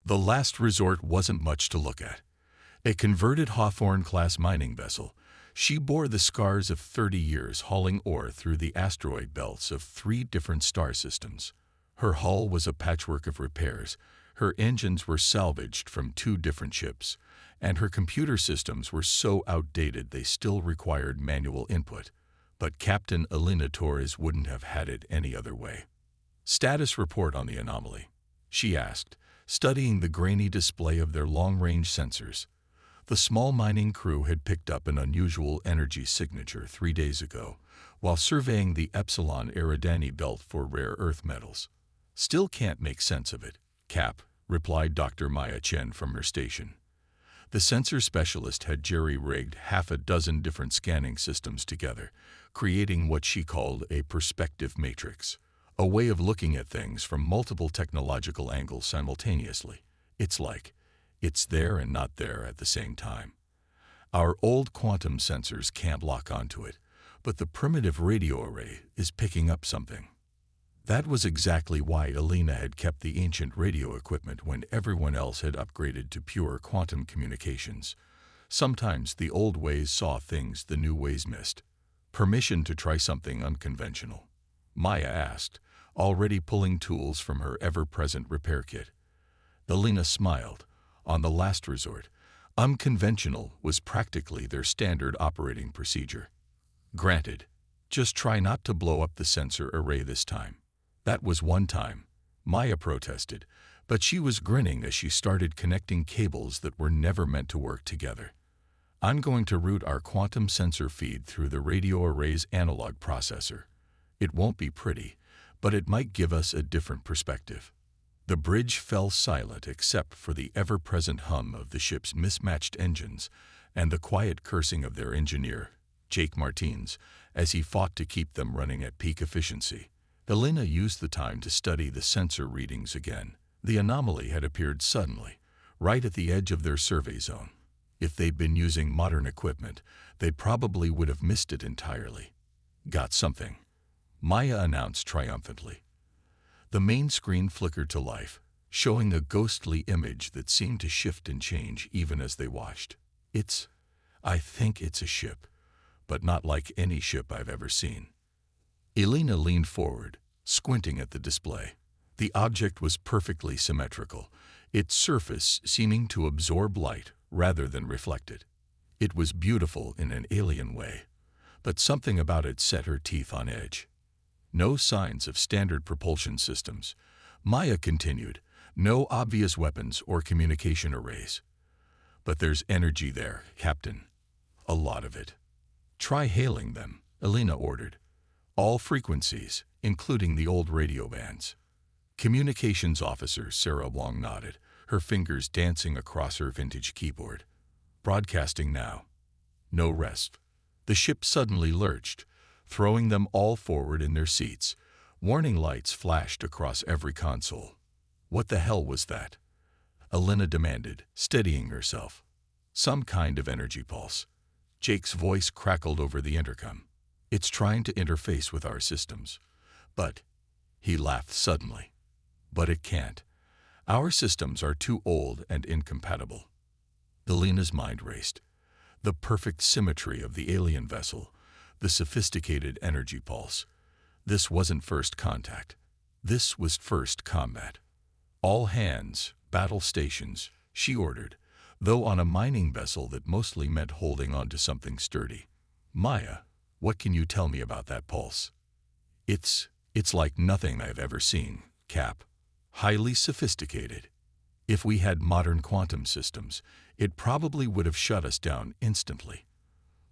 The last resort wasn't much to look at. A converted Hawthorne-class mining vessel, she bore the scars of 30 years hauling ore through the asteroid belts of 3 different star systems. Her hull was a patchwork of repairs, her engines were salvaged from 2 different ships, and her computer systems were so outdated they still required manual input. But Captain Elena Torres wouldn't have had it any other way. "Status report on the anomaly," she asked, studying the grainy display of their long-range sensors. The small mining crew had picked up an unusual energy signature 3 days ago, while surveying the Epsilon Eridani belt for rare earth metals. "Still can't make sense of it, Cap," replied Dr. Maya Chen from her station. The sensor specialist had jerry-rigged half a dozen different scanning systems together, creating what she called a perspective matrix, a way of looking at things from multiple technological angles simultaneously. It's like it's there and not there at the same time. Our old quantum sensors can't lock onto it, but the primitive radio array is picking up something. That was exactly why Elena had kept the ancient radio equipment when everyone else had upgraded to pure quantum communications. Sometimes the old ways saw things the new ways missed. "Permission to try something unconventional?" Maya asked, already pulling tools from her ever-present repair kit. Elena smiled. On the last resort, unconventional was practically their standard operating procedure. "Granted. Just try not to blow up the sensor array this time." "That was one time," Maya protested, but she was grinning as she started connecting cables that were never meant to work together. "I'm going to route our quantum sensor feed through the radio array's analog processor. It won't be pretty, but it might give us a different perspective." The bridge fell silent except for the ever-present hum of the ship's mismatched engines and the quiet cursing of their engineer, Jake Martins, as he fought to keep them running at peak efficiency. Elena used the time to study the sensor readings again. The anomaly had appeared suddenly, right at the edge of their survey zone. If they'd been using modern equipment, they probably would have missed it entirely. "Got something," Maya announced triumphantly. The main screen flickered to life, showing a ghostly image that seemed to shift and change even as they watched. I think it's a ship, but not like any ship I've ever seen." Elena leaned forward, squinting at the display. The object was perfectly symmetrical, its surface seeming to absorb light rather than reflect it. It was beautiful in an alien way, but something about it set her teeth on edge. "No signs of standard propulsion systems," Maya continued, "no obvious weapons or communication arrays. But there's energy there, Captain. A lot of it." "Try hailing them," Elena ordered. "All frequencies, including the old radio bands." Communications Officer Sarah Wong nodded, her fingers dancing across her vintage keyboard. "Broadcasting now." No rest. The ship suddenly lurched, throwing them all forward in their seats. Warning lights flashed across every console. "What the hell was that?" Elena demanded, steadying herself. "Some kind of energy pulse." Jake's voice crackled over the intercom. "It's trying to interface with our systems. But," he laughed suddenly, "but it can't. Our systems are too old and incompatible." Elena's mind raced. The perfect symmetry of the alien vessel, the sophisticated energy pulse. This wasn't first contact. This was first combat. "All hands, battle stations," she ordered, though on a mining vessel that mostly meant holding on to something sturdy. "Maya, what can you tell me about that pulse?" It's like nothing I've ever seen, Cap. Highly sophisticated. If we had modern quantum systems, it probably would have shut us down instantly.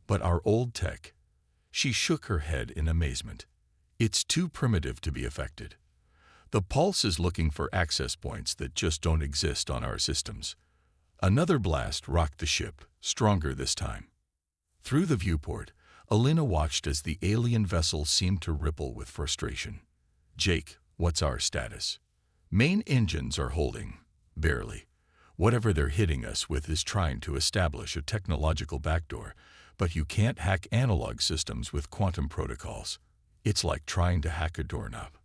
But our old tech..." She shook her head in amazement. "It's too primitive to be affected. The pulse is looking for access points that just don't exist on our systems." Another blast rocked the ship, stronger this time. Through the viewport, Elena watched as the alien vessel seemed to ripple with frustration. "Jake, what's our status?" "Main engines are holding. Barely. Whatever they're hitting us with is trying to establish a technological backdoor, but you can't hack analog systems with quantum protocols. It's like trying to hack a doorknob."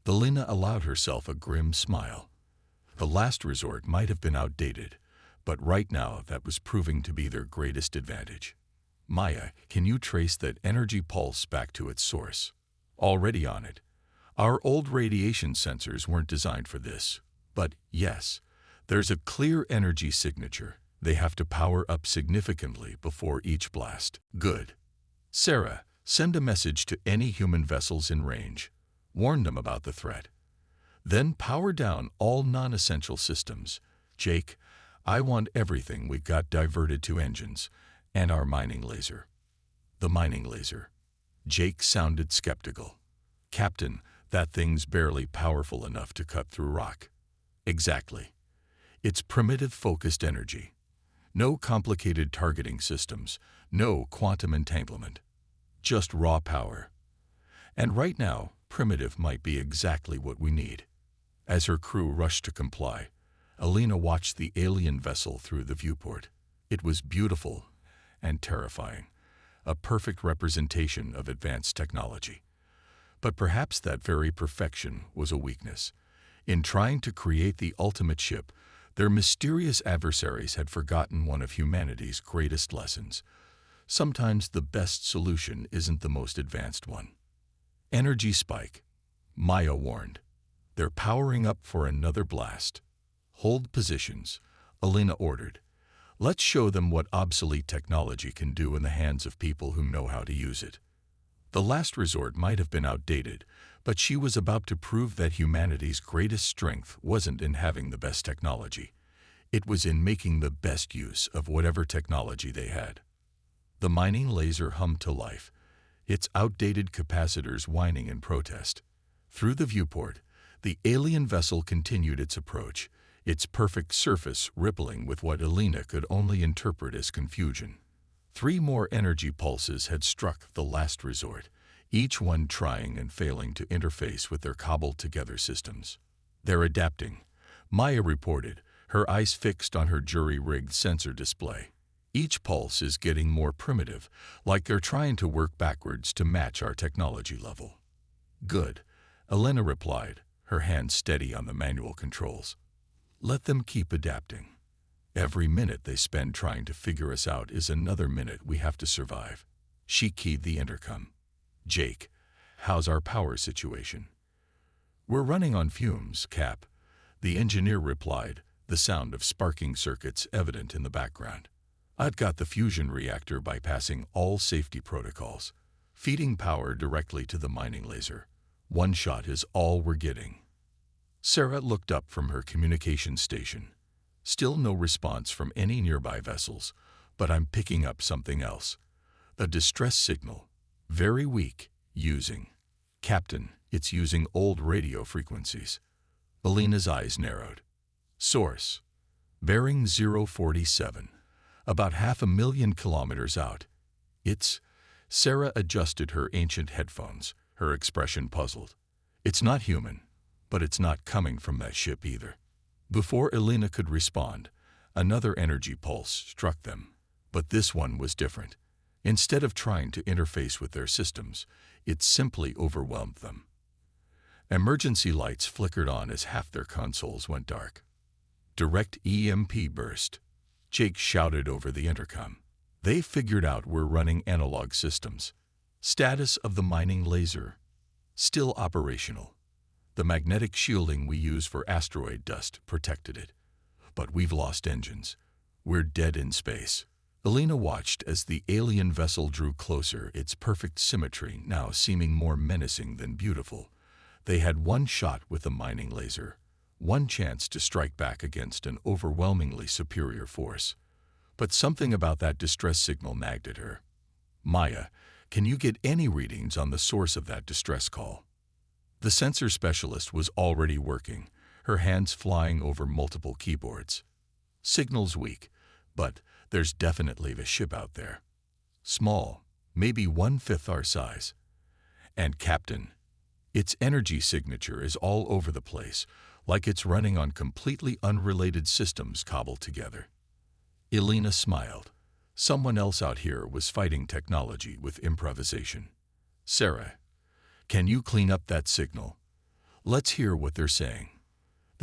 Elena allowed herself a grim smile. The last resort might have been outdated, but right now that was proving to be their greatest advantage. Maya, can you trace that energy pulse back to its source? Already on it. Our old radiation sensors weren't designed for this. But yes, there's a clear energy signature. They have to power up significantly before each blast. Good. Sarah, send a message to any human vessels in range. Warn them about the threat. Then power down all non-essential systems. Jake, I want everything we got diverted to engines and our mining laser. The mining laser. Jake sounded skeptical. Captain, that thing's barely powerful enough to cut through rock. Exactly. It's primitive focused energy. No complicated targeting systems, no quantum entanglement. Just raw power. And right now, primitive might be exactly what we need. As her crew rushed to comply, Alina watched the alien vessel through the viewport. It was beautiful and terrifying, a perfect representation of advanced technology. But perhaps that very perfection was a weakness. In trying to create the ultimate ship, their mysterious adversaries had forgotten one of humanity's greatest lessons. Sometimes the best solution isn't the most advanced one. Energy spike. Maya warned. They're powering up for another blast. Hold positions, Alina ordered. Let's show them what obsolete technology can do in the hands of people who know how to use it. The last resort might have been outdated, but she was about to prove that humanity's greatest strength wasn't in having the best technology. It was in making the best use of whatever technology they had. The mining laser hummed to life, its outdated capacitors whining in protest. Through the viewport, the alien vessel continued its approach, its perfect surface rippling with what Alina could only interpret as confusion. 3 more energy pulses had struck the last resort, each one trying and failing to interface with their cobbled-together systems. They're adapting, Maya reported, her eyes fixed on her jury-rigged sensor display. Each pulse is getting more primitive, like they're trying to work backwards to match our technology level. Good, Alina replied, her hands steady on the manual controls. Let them keep adapting. Every minute they spend trying to figure us out is another minute we have to survive. She keyed the intercom. Jake, how's our power situation? We're running on fumes, Cap. The engineer replied, the sound of sparking circuits evident in the background. I've got the fusion reactor bypassing all safety protocols, feeding power directly to the mining laser. One shot is all we're getting. Sarah looked up from her communication station. Still no response from any nearby vessels, but I'm picking up something else. A distress signal. Very weak. Using. Captain, it's using old radio frequencies. Alina's eyes narrowed. Source. Bearing 047. About 500,000 kilometers out. It's... Sarah adjusted her ancient headphones, her expression puzzled. It's not human, but it's not coming from that ship either. Before Alina could respond, another energy pulse struck them. But this one was different. Instead of trying to interface with their systems, it simply overwhelmed them. Emergency lights flickered on as half their consoles went dark. Direct EMP burst. Jake shouted over the intercom. They figured out we're running analog systems. Status of the mining laser. Still operational. The magnetic shielding we use for asteroid dust protected it. But we've lost engines. We're dead in space. Alina watched as the alien vessel drew closer, its perfect symmetry now seeming more menacing than beautiful. They had one shot with the mining laser, one chance to strike back against an overwhelmingly superior force. But something about that distress signal nagged at her. Maya, can you get any readings on the source of that distress call? The sensor specialist was already working, her hands flying over multiple keyboards. Signal's weak, but there's definitely a ship out there. Small, maybe 1/5 our size. And Captain, its energy signature is all over the place, like it's running on completely unrelated systems cobbled together. Alina smiled. Someone else out here was fighting technology with improvisation. Sarah, can you clean up that signal? Let's hear what they're saying.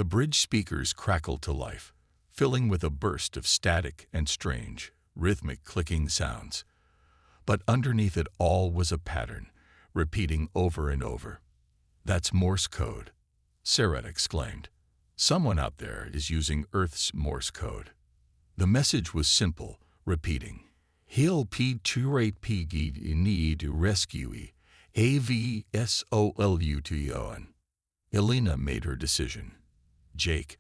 The bridge speakers crackled to life, filling with a burst of static and strange, rhythmic clicking sounds. But underneath it all was a pattern, repeating over and over. "That's Morse code," Sarah exclaimed. "Someone out there is using Earth's Morse code." The message was simple, repeating, "He'll P28 need rescue AVSOLUTON." Elena made her decision. "Jake,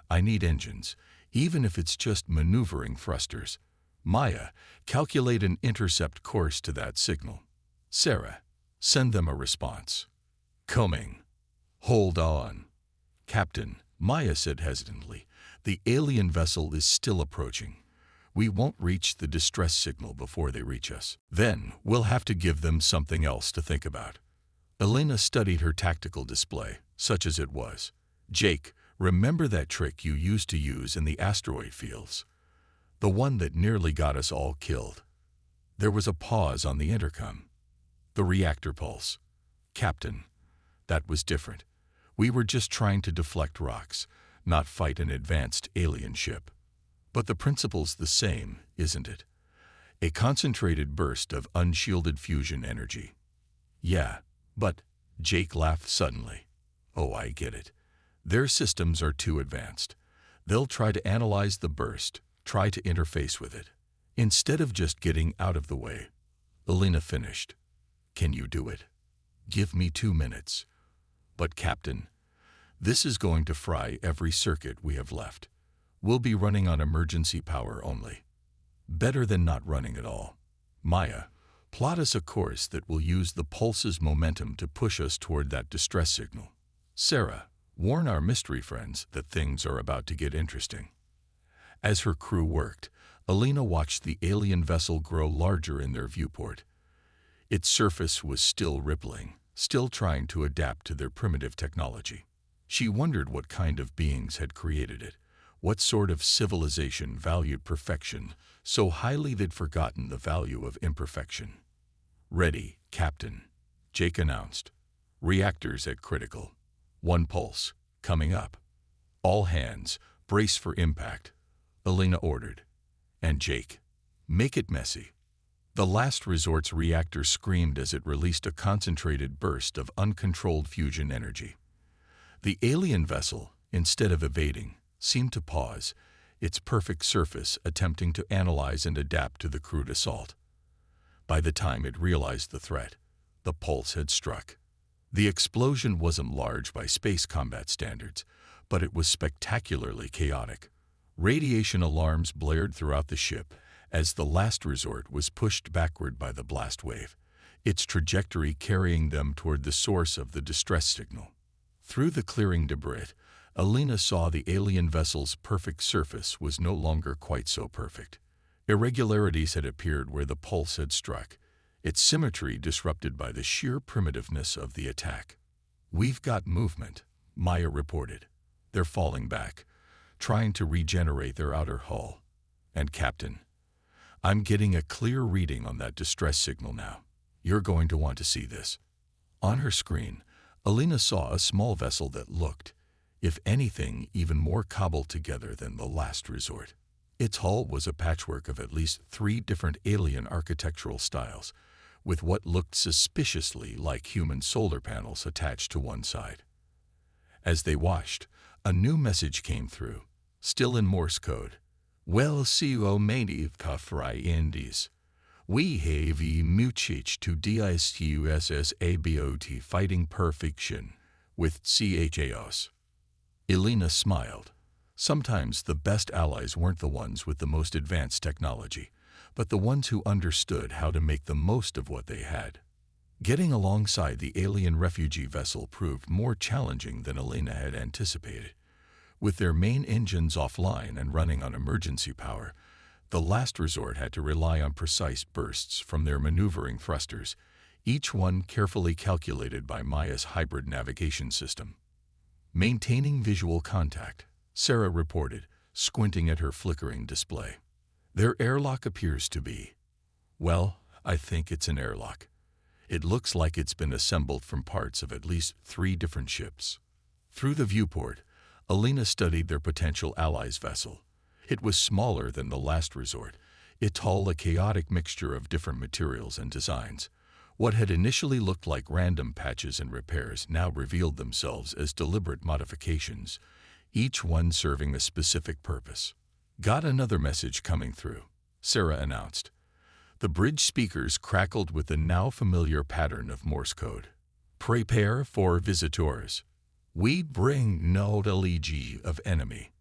I need engines, even if it's just maneuvering thrusters. Maya, calculate an intercept course to that signal. Sarah, send them a response." "Coming." "Hold on." "Captain," Maya said hesitantly, "the alien vessel is still approaching. We won't reach the distress signal before they reach us. Then we'll have to give them something else to think about." Elena studied her tactical display, such as it was. "Jake, remember that trick you used to use in the asteroid fields? The one that nearly got us all killed." There was a pause on the intercom. "The reactor pulse." "Captain, that was different. We were just trying to deflect rocks, not fight an advanced alien ship." "But the principle's the same, isn't it? A concentrated burst of unshielded fusion energy." "Yeah, but," Jake laughed suddenly. "Oh, I get it. Their systems are too advanced. They'll try to analyze the burst, try to interface with it, instead of just getting out of the way." Elena finished. "Can you do it? Give me 2 minutes." "But Captain, this is going to fry every circuit we have left. We'll be running on emergency power only." "Better than not running at all. Maya, plot us a course that will use the pulse's momentum to push us toward that distress signal. Sarah, warn our mystery friends that things are about to get interesting." As her crew worked, Elena watched the alien vessel grow larger in their viewport. Its surface was still rippling, still trying to adapt to their primitive technology. She wondered what kind of beings had created it, what sort of civilization valued perfection so highly they'd forgotten the value of imperfection. "Ready, Captain," Jake announced. "Reactors at critical. 1 pulse, coming up. All hands, brace for impact," Elena ordered. "And Jake, make it messy." The last resort's reactor screamed as it released a concentrated burst of uncontrolled fusion energy. The alien vessel, instead of evading, seemed to pause, its perfect surface attempting to analyze and adapt to the crude assault. By the time it realized the threat, the pulse had struck. The explosion wasn't large by space combat standards, but it was spectacularly chaotic. Radiation alarms blared throughout the ship as the last resort was pushed backward by the blast wave, its trajectory carrying them toward the source of the distress signal. Through the clearing debris, Elena saw the alien vessel's perfect surface was no longer quite so perfect. Irregularities had appeared where the pulse had struck, its symmetry disrupted by the sheer primitiveness of the attack. "We've got movement," Maya reported. "They're falling back, trying to regenerate their outer hull. And Captain, I'm getting a clear reading on that distress signal now. You're going to want to see this." On her screen, Elena saw a small vessel that looked, if anything, even more cobbled together than the last resort. Its hull was a patchwork of at least 3 different alien architectural styles, with what looked suspiciously like human solar panels attached to one side. As they watched, a new message came through, still in Morse code. "Well, co many kafrai indies. We have muchich to distusabot fighting perfection with CHAOS." Elena smiled. Sometimes the best allies weren't the ones with the most advanced technology, but the ones who understood how to make the most of what they had. Getting alongside the alien refugee vessel proved more challenging than Elena had anticipated. With their main engines offline and running on emergency power, the last resort had to rely on precise bursts from their maneuvering thrusters, each one carefully calculated by Maya's hybrid navigation system. "Maintaining visual contact," Sarah reported, squinting at her flickering display. "Their airlock appears to be, well, I think it's an airlock. It looks like it's been assembled from parts of at least 3 different ships." Through the viewport, Alina studied their potential allies' vessel. It was smaller than the last resort. It told a chaotic mixture of different materials and designs. What had initially looked like random patches and repairs now revealed themselves as deliberate modifications, each one serving a specific purpose. "Got another message coming through," Sarah announced. The bridge speakers crackled with the now familiar pattern of Morse code. "Prepare for visitors. We bring knowledge of enemy."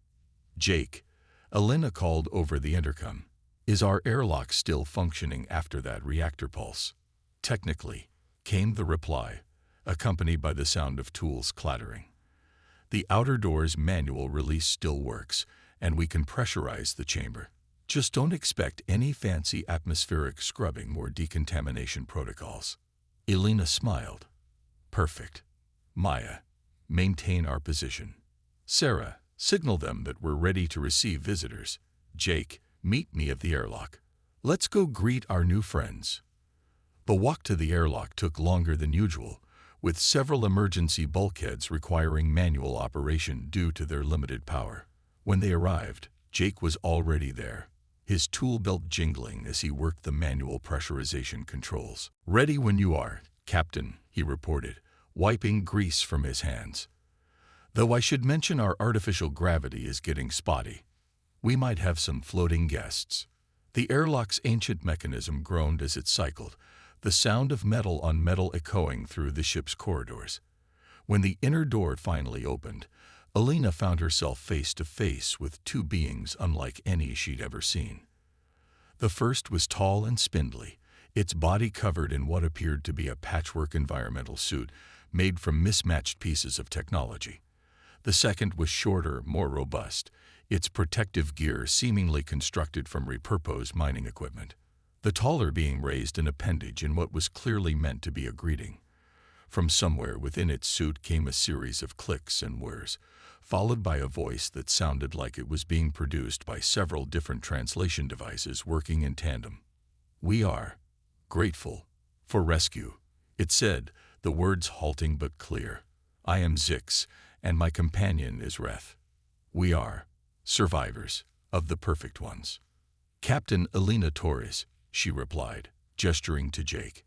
"Jake," Alina called over the intercom, "is our airlock still functioning after that reactor pulse?" "Technically," came the reply, accompanied by the sound of tools clattering. "The outer door's manual release still works, and we can pressurize the chamber. Just don't expect any fancy atmospheric scrubbing or decontamination protocols." Elena smiled. "Perfect. Maya, maintain our position. Sarah, signal them that we're ready to receive visitors. Jake, meet me at the airlock. Let's go greet our new friends." The walk to the airlock took longer than usual, with several emergency bulkheads requiring manual operation due to their limited power. When they arrived, Jake was already there, his tool belt jingling as he worked the manual pressurization controls. "Ready when you are, Captain," he reported, wiping grease from his hands. "Though I should mention our artificial gravity is getting spotty. We might have some floating guests." The airlock's ancient mechanism groaned as it cycled, the sound of metal on metal echoing through the ship's corridors. When the inner door finally opened, Alina found herself face to face with two beings unlike any she'd ever seen. The first was tall and spindly, its body covered in what appeared to be a patchwork environmental suit made from mismatched pieces of technology. The second was shorter, more robust, its protective gear seemingly constructed from repurposed mining equipment. The taller being raised an appendage in what was clearly meant to be a greeting. From somewhere within its suit came a series of clicks and whirs, followed by a voice that sounded like it was being produced by several different translation devices working in tandem. "We are grateful for rescue," it said, the words halting but clear. "I am Zix, and my companion is Reth. We are survivors of the perfect ones." "Captain Elena Torres," she replied, gesturing to Jake.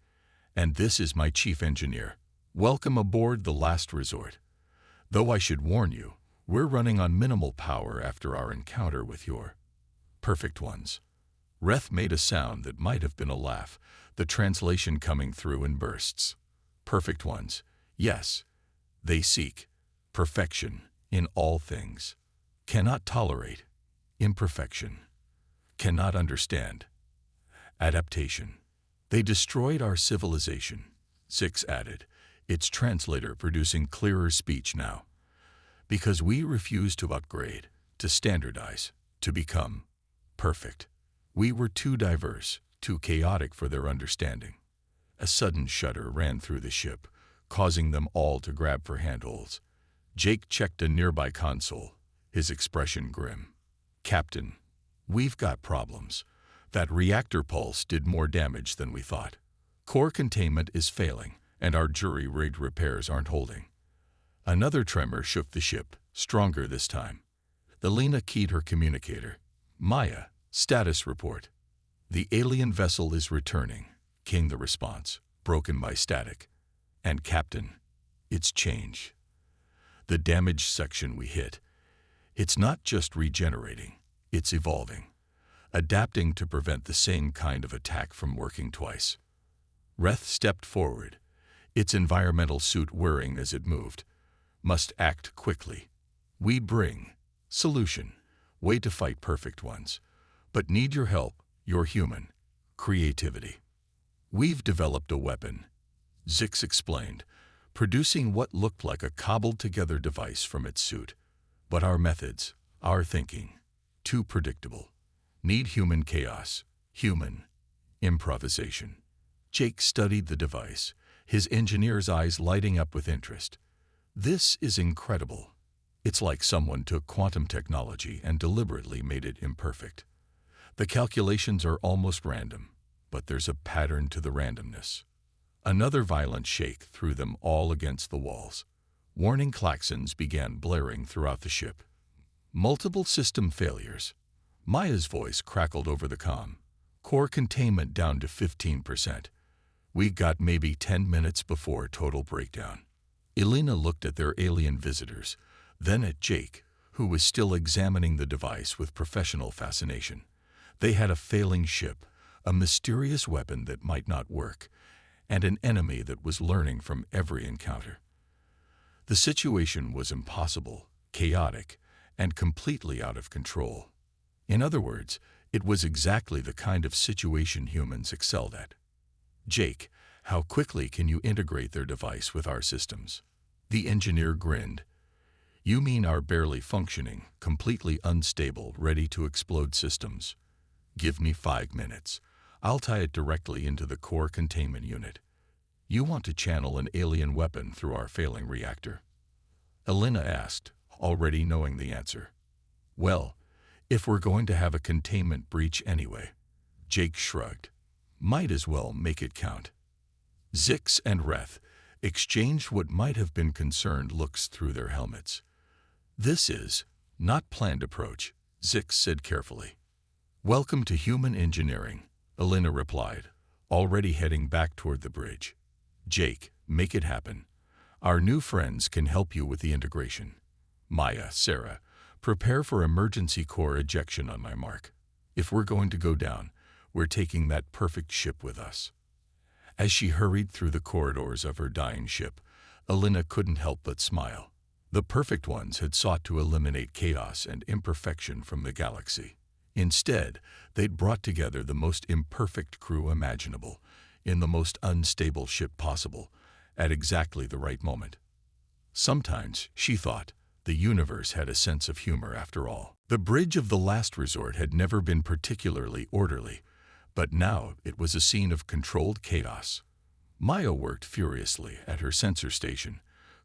"And this is my chief engineer. Welcome aboard the last resort. Though I should warn you, we're running on minimal power after our encounter with your perfect ones." Reth made a sound that might have been a laugh, the translation coming through in bursts. "Perfect ones. Yes. They seek perfection in all things. Cannot tolerate imperfection. Cannot understand adaptation. They destroyed our civilization," Zix added, its translator producing clearer speech now. "Because we refuse to upgrade, to standardize, to become perfect. We were too diverse, too chaotic for their understanding." A sudden shudder ran through the ship, causing them all to grab for handholds. Jake checked a nearby console, his expression grim. "Captain, we've got problems. That reactor pulse did more damage than we thought. Core containment is failing, and our jury-rigged repairs aren't holding." Another tremor shook the ship, stronger this time. Elena keyed her communicator. "Maya, status report." "The alien vessel is returning," came the response, broken by static. "And Captain, it's change. The damaged section we hit, it's not just regenerating, it's evolving, adapting to prevent the same kind of attack from working twice." Reth stepped forward, its environmental suit whirring as it moved. "Must act quickly. We bring solution, way to fight perfect ones, but need your help, your human creativity. We've developed a weapon," Zix explained, producing what looked like a cobbled-together device from its suit. "But our methods, our thinking, too predictable. Need human chaos, human improvisation." Jake studied the device, his engineer's eyes lighting up with interest. "This is incredible. It's like someone took quantum technology and deliberately made it imperfect. The calculations are almost random, but there's a pattern to the randomness." Another violent shake threw them all against the walls. Warning klaxons began blaring throughout the ship. Multiple system failures. Maya's voice crackled over the comm. Core containment down to 15%. We got maybe 10 minutes before total breakdown. Elena looked at their alien visitors, then at Jake, who was still examining the device with professional fascination. They had a failing ship, a mysterious weapon that might not work, and an enemy that was learning from every encounter. The situation was impossible, chaotic, and completely out of control. In other words, it was exactly the kind of situation humans excelled at. Jake, how quickly can you integrate their device with our systems? The engineer grinned. You mean our barely functioning, completely unstable, ready to explode systems? Give me 5 minutes. I'll tie it directly into the core containment unit. You want to channel an alien weapon through our failing reactor? Elena asked, already knowing the answer. Well, if we're going to have a containment breach anyway. Jake shrugged. Might as well make it count. Zix and Reth exchanged what might have been concerned looks through their helmets. This is not planned approach, Zix said carefully. Welcome to human engineering, Elena replied, already heading back toward the bridge. Jake, make it happen. Our new friends can help you with the integration. Maya, Sarah, prepare for emergency core ejection on my mark. If we're going to go down, we're taking that perfect ship with us. As she hurried through the corridors of her dying ship, Elena couldn't help but smile. The perfect ones had sought to eliminate chaos and imperfection from the galaxy. Instead, they'd brought together the most imperfect crew imaginable, in the most unstable ship possible, at exactly the right moment. Sometimes, she thought, the universe had a sense of humor after all. The bridge of the last resort had never been particularly orderly, but now it was a scene of controlled chaos. Maya worked furiously at her sensor station,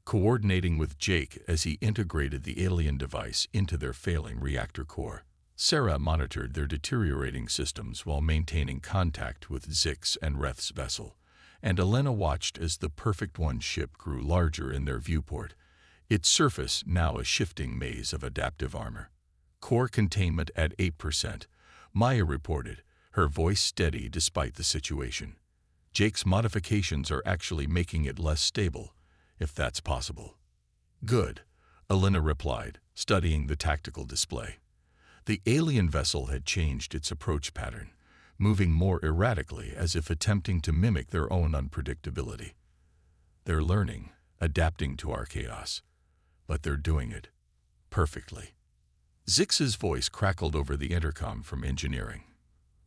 coordinating with Jake as he integrated the alien device into their failing reactor core. Sarah monitored their deteriorating systems while maintaining contact with Zix and Reth's vessel, and Elena watched as the Perfect One ship grew larger in their viewport, its surface now a shifting maze of adaptive armor. Core containment at 8%, Maya reported, her voice steady despite the situation. Jake's modifications are actually making it less stable, if that's possible. Good, Elena replied, studying the tactical display. The alien vessel had changed its approach pattern, moving more erratically as if attempting to mimic their own unpredictability. They're learning, adapting to our chaos, but they're doing it perfectly. Zix's voice crackled over the intercom from engineering.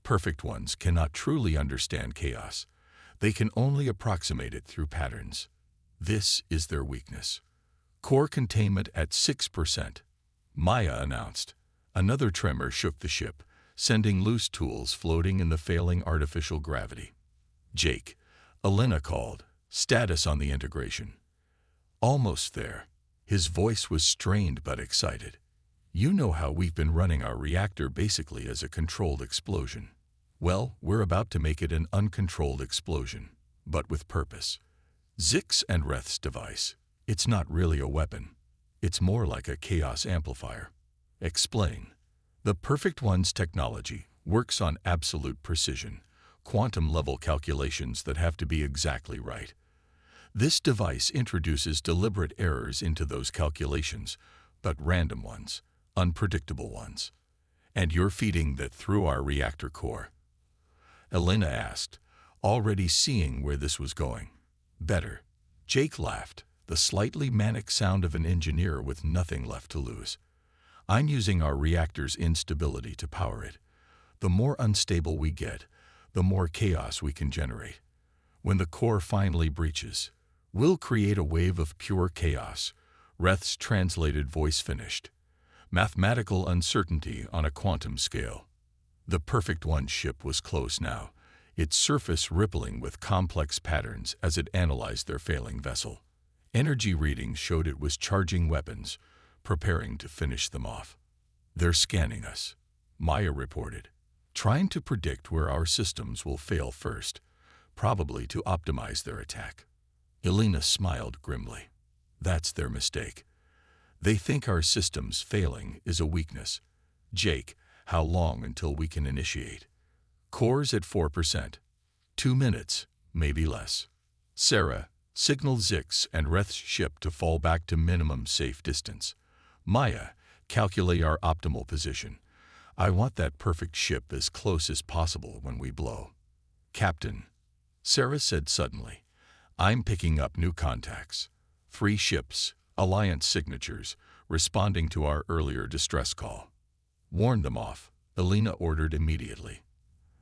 Perfect ones cannot truly understand chaos. They can only approximate it through patterns. This is their weakness. Core containment at 6%, Maya announced. Another tremor shook the ship, sending loose tools floating in the failing artificial gravity. Jake, Elena called. Status on the integration. Almost there. His voice was strained but excited. You know how we've been running our reactor basically as a controlled explosion. Well, we're about to make it an uncontrolled explosion, but with purpose. Zix and Reth's device. It's not really a weapon. It's more like a chaos amplifier. Explain. The Perfect One's technology works on absolute precision, quantum-level calculations that have to be exactly right. This device introduces deliberate errors into those calculations, but random ones, unpredictable ones. And you're feeding that through our reactor core? Elena asked, already seeing where this was going. Better. Jake laughed, the slightly manic sound of an engineer with nothing left to lose. I'm using our reactor's instability to power it. The more unstable we get, the more chaos we can generate. When the core finally breaches, we'll create a wave of pure chaos, Reth's translated voice finished. Mathematical uncertainty on a quantum scale. The Perfect One ship was close now, its surface rippling with complex patterns as it analyzed their failing vessel. Energy readings showed it was charging weapons, preparing to finish them off. They're scanning us, Maya reported, trying to predict where our systems will fail first, probably to optimize their attack. Elena smiled grimly. That's their mistake. They think our system's failing is a weakness. Jake, how long until we can initiate? Core's at 4%. 2 minutes, maybe less. Sarah, signal Zix and Reth's ship to fall back to minimum safe distance. Maya, calculate our optimal position. I want that perfect ship as close as possible when we blow. Captain, Sarah said suddenly, I'm picking up new contacts. 3 ships, Alliance signatures, responding to our earlier distress call. Warn them off, Elena ordered immediately.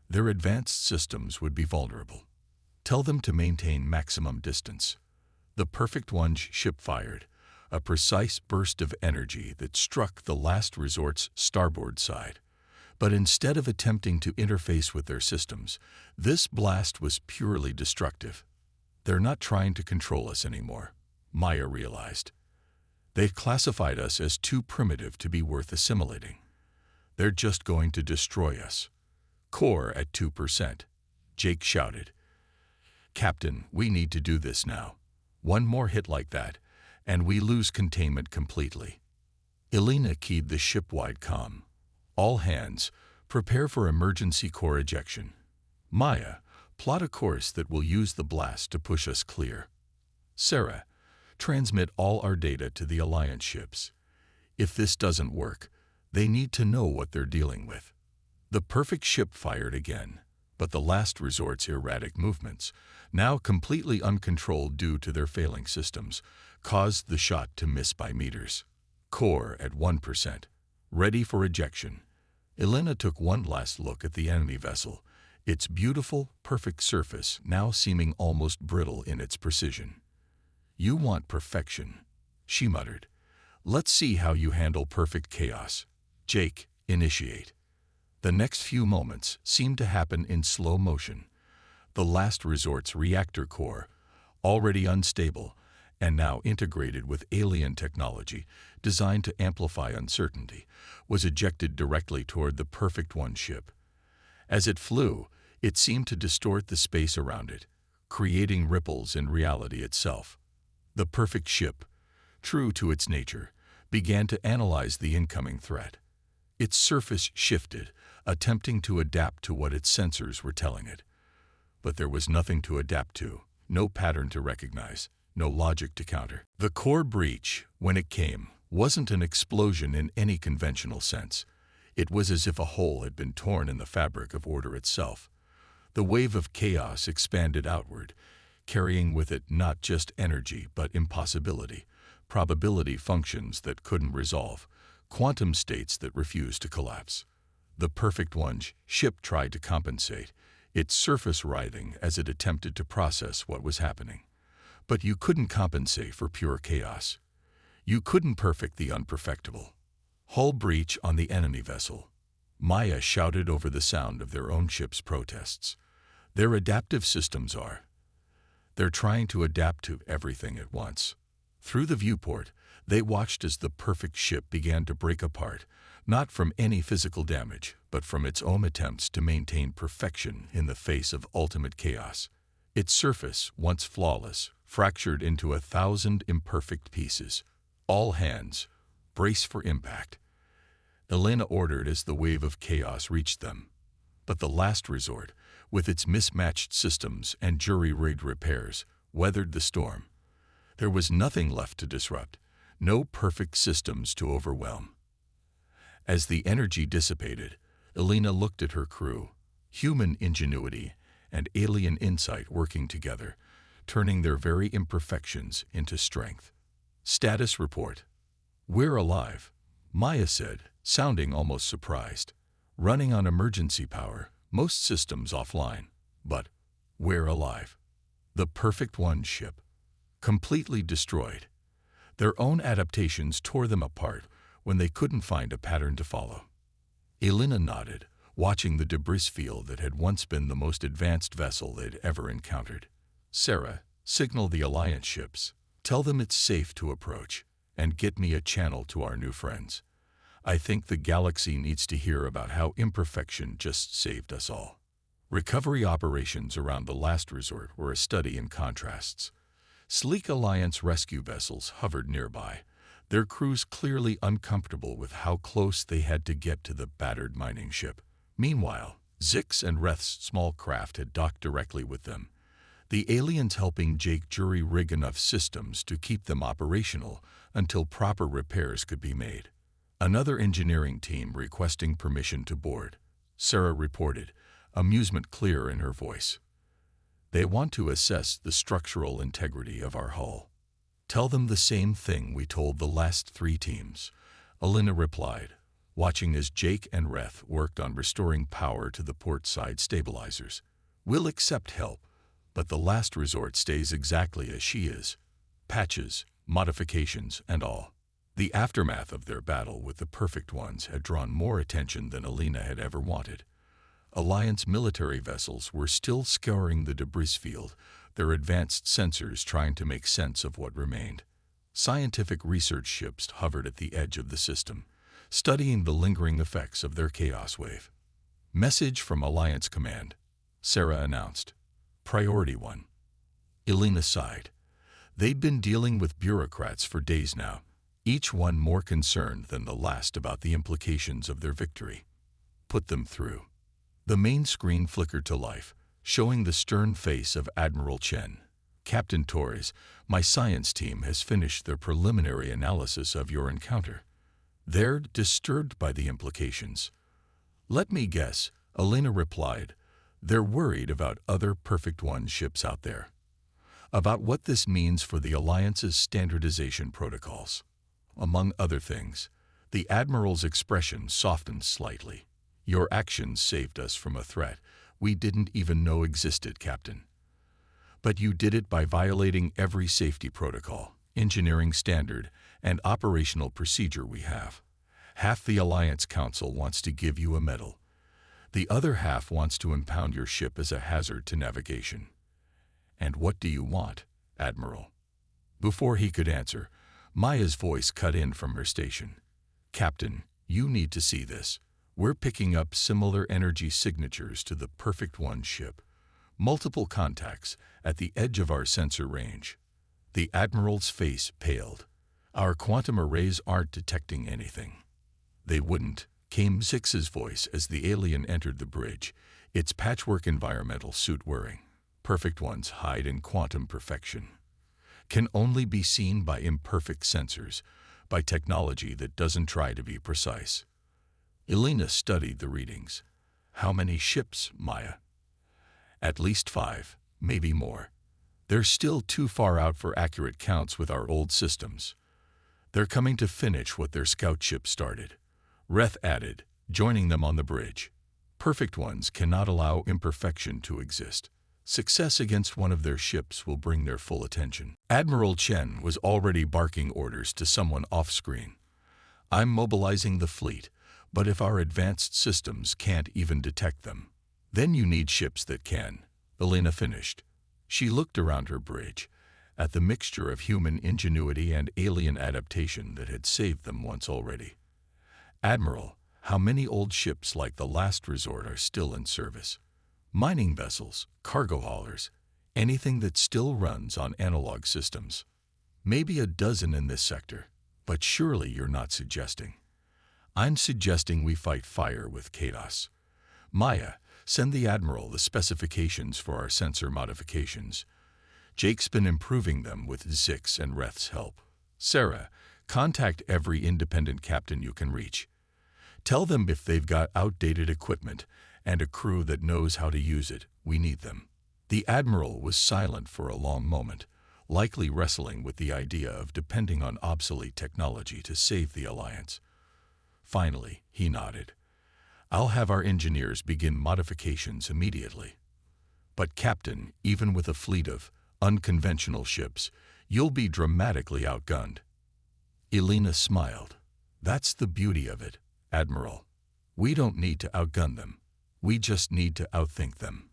Their advanced systems would be vulnerable. Tell them to maintain maximum distance. The Perfect One's ship fired, a precise burst of energy that struck the Last Resort's starboard side. But instead of attempting to interface with their systems, this blast was purely destructive. They're not trying to control us anymore, Maya realized. They've classified us as too primitive to be worth assimilating. They're just going to destroy us. Core at 2%. Jake shouted. Captain, we need to do this now. One more hit like that, and we lose containment completely. Elena keyed the ship-wide comm. All hands, prepare for emergency core ejection. Maya, plot a course that will use the blast to push us clear. Sarah, transmit all our data to the Alliance ships. If this doesn't work, they need to know what they're dealing with. The perfect ship fired again, but the Last Resort's erratic movements, now completely uncontrolled due to their failing systems, caused the shot to miss by meters. Core at 1%. Ready for ejection. Elena took one last look at the enemy vessel, its beautiful, perfect surface now seeming almost brittle in its precision. You want perfection, she muttered. Let's see how you handle perfect chaos. Jake, initiate. The next few moments seemed to happen in slow motion. The Last Resort's reactor core, already unstable and now integrated with alien technology designed to amplify uncertainty, was ejected directly toward the Perfect One ship. As it flew, it seemed to distort the space around it, creating ripples in reality itself. The perfect ship, true to its nature, began to analyze the incoming threat. Its surface shifted, attempting to adapt to what its sensors were telling it. But there was nothing to adapt to, no pattern to recognize, no logic to counter. The core breach, when it came, wasn't an explosion in any conventional sense. It was as if a hole had been torn in the fabric of order itself. The wave of chaos expanded outward, carrying with it not just energy but impossibility, probability functions that couldn't resolve, quantum states that refused to collapse. The Perfect One's ship tried to compensate, its surface writhing as it attempted to process what was happening. But you couldn't compensate for pure chaos. You couldn't perfect the unperfectible. Hull breach on the enemy vessel. Maya shouted over the sound of their own ship's protests. Their adaptive systems are. They're trying to adapt to everything at once. Through the viewport, they watched as the perfect ship began to break apart, not from any physical damage, but from its own attempts to maintain perfection in the face of ultimate chaos. Its surface, once flawless, fractured into 1,000 imperfect pieces. All hands, brace for impact. Elena ordered as the wave of chaos reached them. But the Last Resort, with its mismatched systems and jury-rigged repairs, weathered the storm. There was nothing left to disrupt, no perfect systems to overwhelm. As the energy dissipated, Elena looked at her crew, human ingenuity and alien insight working together, turning their very imperfections into strength. Status report. We're alive, Maya said, sounding almost surprised. Running on emergency power, most systems offline. But we're alive. The Perfect One ship. Completely destroyed. Their own adaptations tore them apart when they couldn't find a pattern to follow. Elena nodded, watching the debris field that had once been the most advanced vessel they'd ever encountered. Sarah, signal the Alliance ships. Tell them it's safe to approach, and get me a channel to our new friends. I think the galaxy needs to hear about how imperfection just saved us all. Recovery operations around the Last Resort were a study in contrasts. Sleek Alliance rescue vessels hovered nearby, their crews clearly uncomfortable with how close they had to get to the battered mining ship. Meanwhile, Zix and Reth's small craft had docked directly with them, the aliens helping Jake jury-rig enough systems to keep them operational until proper repairs could be made. Another engineering team requesting permission to board, Sarah reported, amusement clear in her voice. They want to assess the structural integrity of our hull. Tell them the same thing we told the last 3 teams, Elena replied, watching as Jake and Reth worked on restoring power to the port side stabilizers. We'll accept help, but the last resort stays exactly as she is. Patches, modifications, and all. The aftermath of their battle with the Perfect Ones had drawn more attention than Elena had ever wanted. Alliance military vessels were still scouring the debris field, their advanced sensors trying to make sense of what remained. Scientific research ships hovered at the edge of the system, studying the lingering effects of their chaos wave. Message from Alliance Command, Sarah announced. Priority 1. Elena sighed. They'd been dealing with bureaucrats for days now, each one more concerned than the last about the implications of their victory. Put them through. The main screen flickered to life, showing the stern face of Admiral Chen. Captain Torres, my science team has finished their preliminary analysis of your encounter. They're disturbed by the implications. Let me guess, Elena replied. They're worried about other Perfect One ships out there. About what this means for the Alliance's standardization protocols. Among other things, the Admiral's expression softened slightly. Your actions saved us from a threat we didn't even know existed, Captain. But you did it by violating every safety protocol, engineering standard, and operational procedure we have. Half the Alliance Council wants to give you a medal. The other half wants to impound your ship as a hazard to navigation. And what do you want, Admiral? Before he could answer, Maya's voice cut in from her station. Captain, you need to see this. We're picking up similar energy signatures to the Perfect One ship. Multiple contacts at the edge of our sensor range. The Admiral's face paled. Our quantum arrays aren't detecting anything. They wouldn't, came Zix's voice as the alien entered the bridge, its patchwork environmental suit wearing. Perfect Ones hide in quantum perfection. Can only be seen by imperfect sensors, by technology that doesn't try to be precise. Elena studied the readings. How many ships, Maya? At least 5, maybe more. They're still too far out for accurate counts with our old systems. They're coming to finish what their scout ship started. Reth added, joining them on the bridge. Perfect Ones cannot allow imperfection to exist. Success against one of their ships will bring their full attention. Admiral Chen was already barking orders to someone off-screen. I'm mobilizing the fleet, but if our advanced systems can't even detect them, then you need ships that can, Elena finished. She looked around her bridge, at the mixture of human ingenuity and alien adaptation that had saved them once already. Admiral, how many old ships like the Last Resort are still in service? Mining vessels, cargo haulers, anything that still runs on analog systems. Maybe a dozen in this sector, but surely you're not suggesting. I'm suggesting we fight fire with chaos. Maya, send the Admiral the specifications for our sensor modifications. Jake's been improving them with Zix and Reth's help. Sarah, contact every independent captain you can reach. Tell them if they've got outdated equipment and a crew that knows how to use it, we need them. The Admiral was silent for a long moment, likely wrestling with the idea of depending on obsolete technology to save the Alliance. Finally, he nodded. I'll have our engineers begin modifications immediately. But Captain, even with a fleet of unconventional ships, you'll be dramatically outgunned. Elena smiled. That's the beauty of it, Admiral. We don't need to outgun them. We just need to outthink them.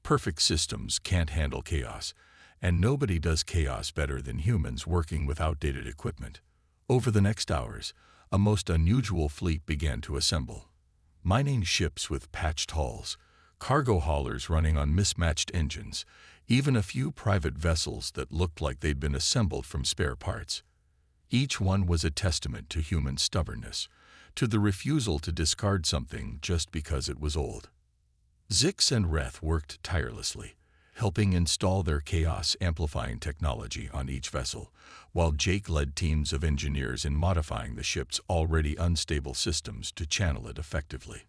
Perfect systems can't handle chaos, and nobody does chaos better than humans working with outdated equipment. Over the next hours, a most unusual fleet began to assemble. Mining ships with patched hulls, cargo haulers running on mismatched engines, even a few private vessels that looked like they'd been assembled from spare parts. Each one was a testament to human stubbornness, to the refusal to discard something just because it was old. Zix and Reth worked tirelessly, helping install their chaos-amplifying technology on each vessel, while Jake led teams of engineers in modifying the ship's already unstable systems to channel it effectively.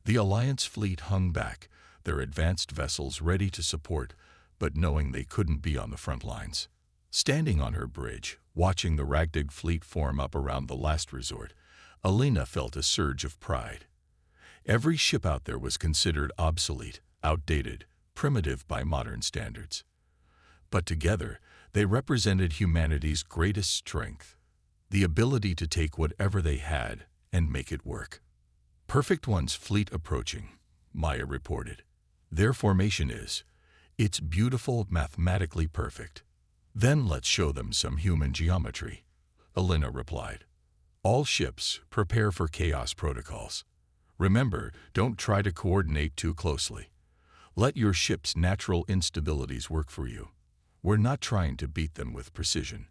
The Alliance fleet hung back, their advanced vessels ready to support, but knowing they couldn't be on the front lines. Standing on her bridge, watching the Ragdig fleet form up around the last resort, Alina felt a surge of pride. Every ship out there was considered obsolete, outdated, primitive by modern standards. But together, they represented humanity's greatest strength, the ability to take whatever they had and make it work. Perfect One's fleet approaching, Maya reported. Their formation is, it's beautiful, mathematically perfect. Then let's show them some human geometry, Alina replied. All ships, prepare for chaos protocols. Remember, don't try to coordinate too closely. Let your ship's natural instabilities work for you. We're not trying to beat them with precision.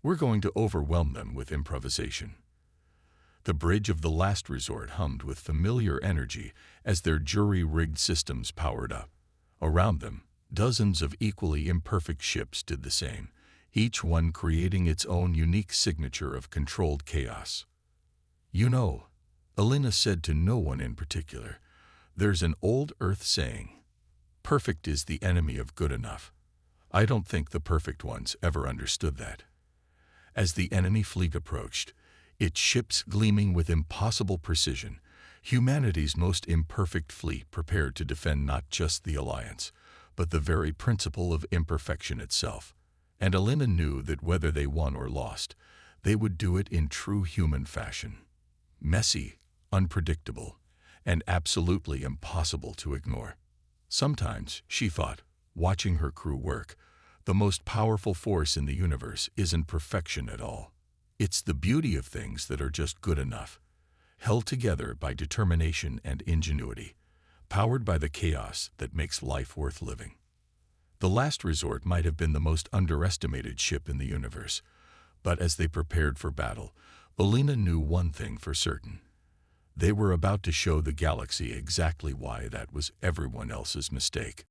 We're going to overwhelm them with improvisation. The bridge of the last resort hummed with familiar energy as their jury-rigged systems powered up. Around them, dozens of equally imperfect ships did the same, each one creating its own unique signature of controlled chaos. You know, Alina said to no one in particular, there's an old Earth saying, perfect is the enemy of good enough. I don't think the perfect ones ever understood that. As the enemy fleet approached, its ships gleaming with impossible precision, humanity's most imperfect fleet prepared to defend not just the Alliance, but the very principle of imperfection itself. And Alina knew that whether they won or lost, they would do it in true human fashion. Messy, unpredictable, and absolutely impossible to ignore. Sometimes, she thought, watching her crew work, the most powerful force in the universe isn't perfection at all. It's the beauty of things that are just good enough, held together by determination and ingenuity, powered by the chaos that makes life worth living. The last resort might have been the most underestimated ship in the universe, but as they prepared for battle, Alina knew one thing for certain. They were about to show the galaxy exactly why that was everyone else's mistake.